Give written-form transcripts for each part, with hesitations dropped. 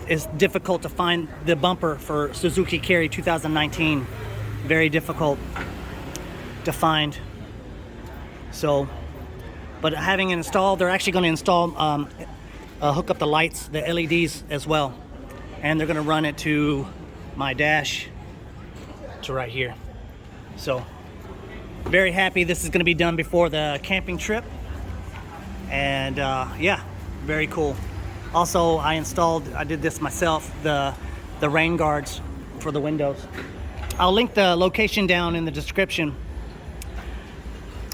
it's difficult to find the bumper for Suzuki Carry 2019. Very difficult to find. So, but having it installed, they're actually going to install, hook up the lights, the LEDs as well. And they're going to run it to my dash to right here. So, very happy this is going to be done before the camping trip. And yeah, very cool. Also, I did this myself, the rain guards for the windows. I'll link the location down in the description.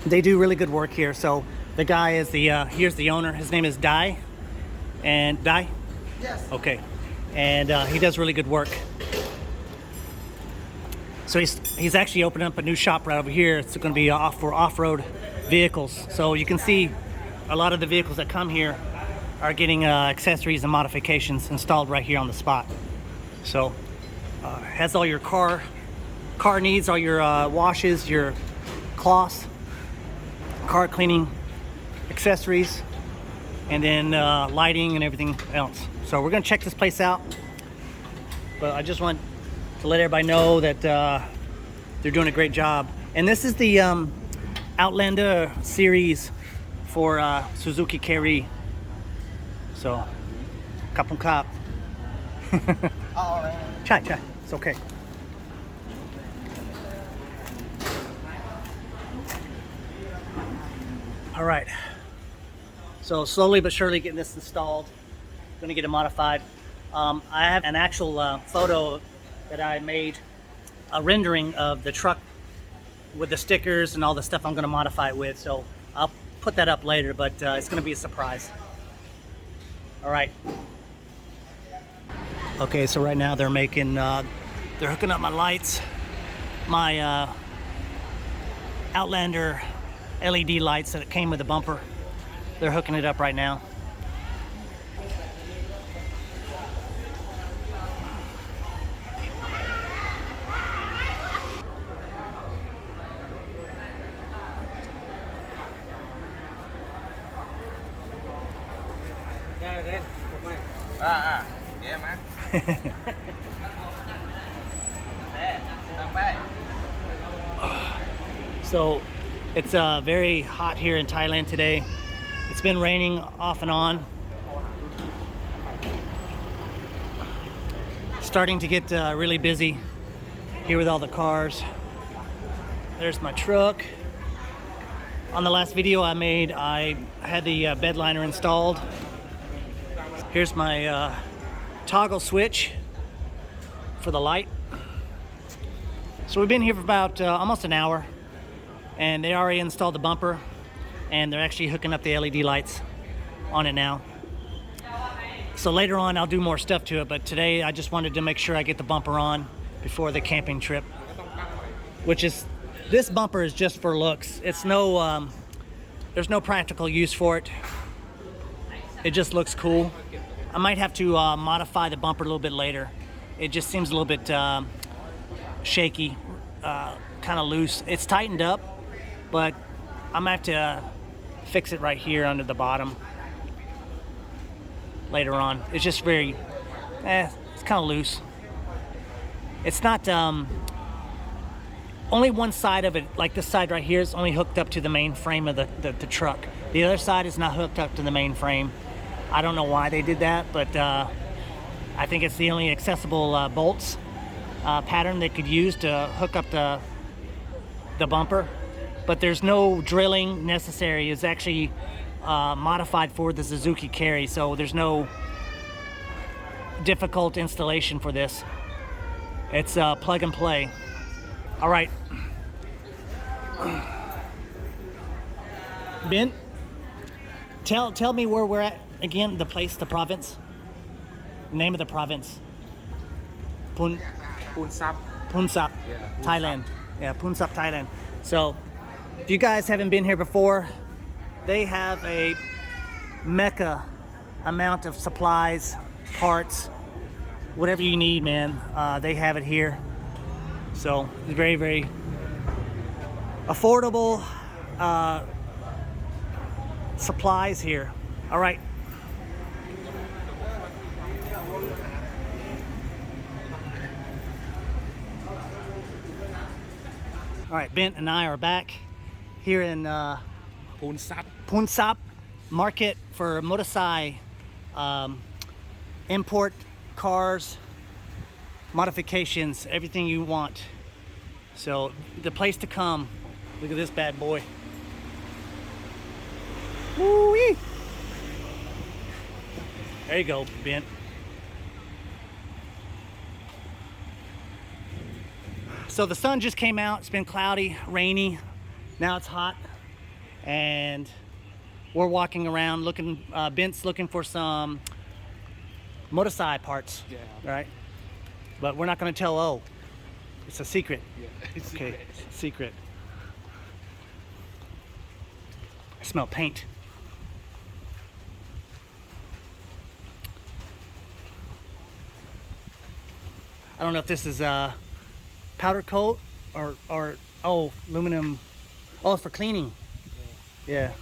They do really good work here. So the guy is here's the owner. His name is Dai. And Dai? Yes. Okay. And he does really good work. So he's actually opening up a new shop right over here. It's going to be for off-road vehicles. So you can see a lot of the vehicles that come here are getting accessories and modifications installed right here on the spot. So has all your car needs, all your washes, your cloths, car cleaning accessories, and then lighting and everything else. So we're gonna check this place out, but I just want to let everybody know that they're doing a great job. And this is the Outlander series for Suzuki Carry. So, kapong kap. Chai, it's okay. All right. So slowly but surely getting this installed. Gonna get it modified. I have an actual photo that I made, a rendering of the truck with the stickers and all the stuff I'm gonna modify it with. So I'll put that up later, but it's gonna be a surprise. All right. Okay, so right now they're hooking up my lights, my Outlander LED lights that came with the bumper. They're hooking it up right now. Yeah, man. So it's very hot here in Thailand today. It's been raining off and on. Starting to get really busy here with all the cars. There's my truck. On the last video I made, I had the bed liner installed. Here's my toggle switch for the light. So we've been here for about almost an hour, and they already installed the bumper, and they're actually hooking up the LED lights on it now. So later on I'll do more stuff to it, but today I just wanted to make sure I get the bumper on before the camping trip, which is, this bumper is just for looks. It's no, there's no practical use for it. It just looks cool. I might have to modify the bumper a little bit later. It just seems a little bit shaky, kind of loose. It's tightened up, but I'm gonna have to fix it right here under the bottom later on. It's just very, it's kind of loose. It's not, only one side of it, like this side right here, is only hooked up to the main frame of the truck. The other side is not hooked up to the main frame. I don't know why they did that, but I think it's the only accessible bolts pattern they could use to hook up the bumper. But there's no drilling necessary. It's actually modified for the Suzuki Carry, so there's no difficult installation for this. It's plug and play. All right. Ben, tell me where we're at again. The place, the province. Name of the province. Poonsap. Poonsap, Yeah, Thailand. Yeah, Poonsap, Thailand. So, if you guys haven't been here before, they have a mecca amount of supplies, parts, whatever you need, man. They have it here. So, it's very, very affordable supplies here. All right. All right, Bent and I are back here in Poonsap Market for motorcycle import cars, modifications, everything you want. So the place to come. Look at this bad boy. Woo-wee. There you go, Bent. So the sun just came out. It's been cloudy, rainy. Now it's hot, and we're walking around looking. Bent's looking for some motorcycle parts. Yeah. Right. But we're not going to tell O. It's a secret. Yeah, it's Okay. secret. Secret. I smell paint. I don't know if this is powder coat or oh, aluminum. Oh, it's for cleaning. Yeah.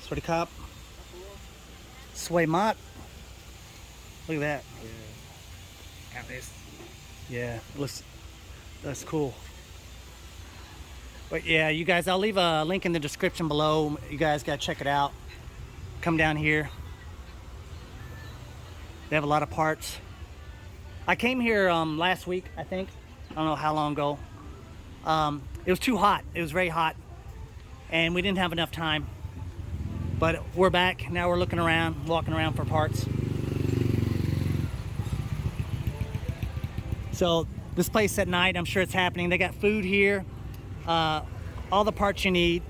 Sweaty cop. Sway mott. Look at that. Yeah. Have this. Yeah, that's cool. But yeah, you guys, I'll leave a link in the description below. You guys gotta check it out. Come down here. They have a lot of parts. I came here last week, I think. I don't know how long ago. It was too hot. It was very hot, and we didn't have enough time. But we're back now. We're looking around, walking around for parts. So this place at night, I'm sure it's happening. They got food here, all the parts you need,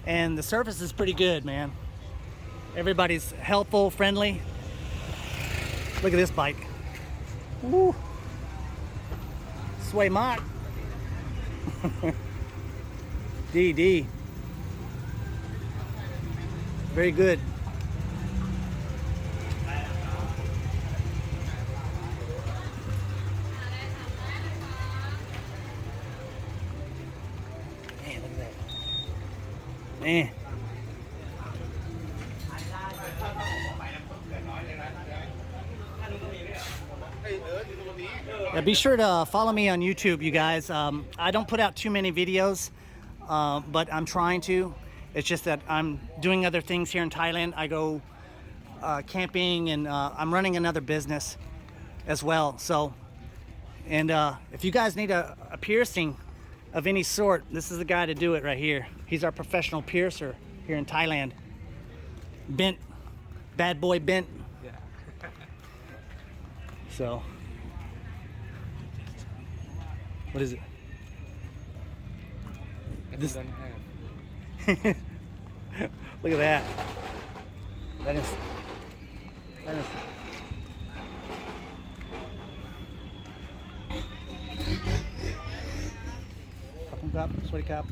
and the service is pretty good, man. Everybody's helpful, friendly. Look at this bike. Woo. Sway mott. DD. Very good. Man, look at that. Man. Yeah, be sure to follow me on YouTube, you guys. I don't put out too many videos, but I'm trying to. It's just that I'm doing other things here in Thailand. I go camping, and I'm running another business as well. So, and if you guys need a piercing of any sort, this is the guy to do it right here. He's our professional piercer here in Thailand. Bent, bad boy Bent. Yeah. So, what is it? This. Don't have. Look at that. That is. Cup, sweaty cup.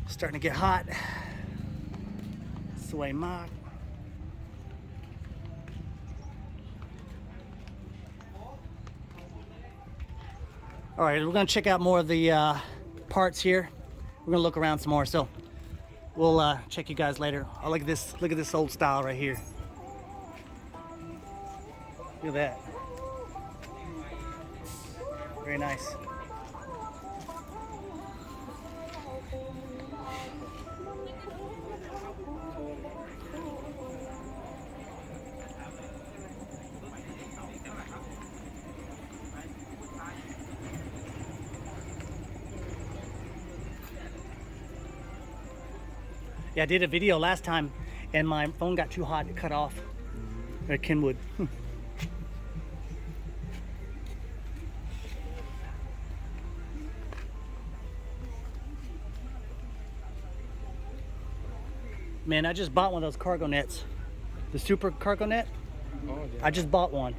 Starting to get hot. Sway mock. All right, we're gonna check out more of the parts here. We're gonna look around some more, so we'll check you guys later. Oh, look at this! Look at this old style right here. Look at that. Very nice. Yeah, I did a video last time and my phone got too hot, it cut off at Kenwood. Man, I just bought one of those cargo nets. The super cargo net. Oh, yeah. I just bought one.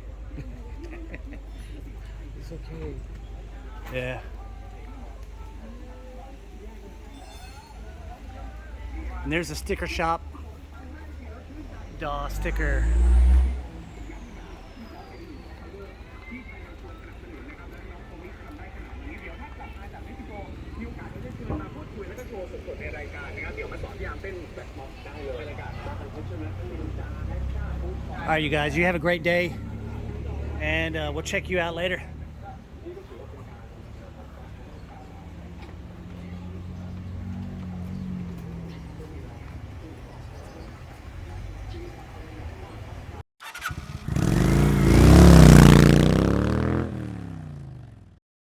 It's okay. Yeah. And there's a sticker shop. Duh, sticker. All right, you guys, you have a great day. and we'll check you out later.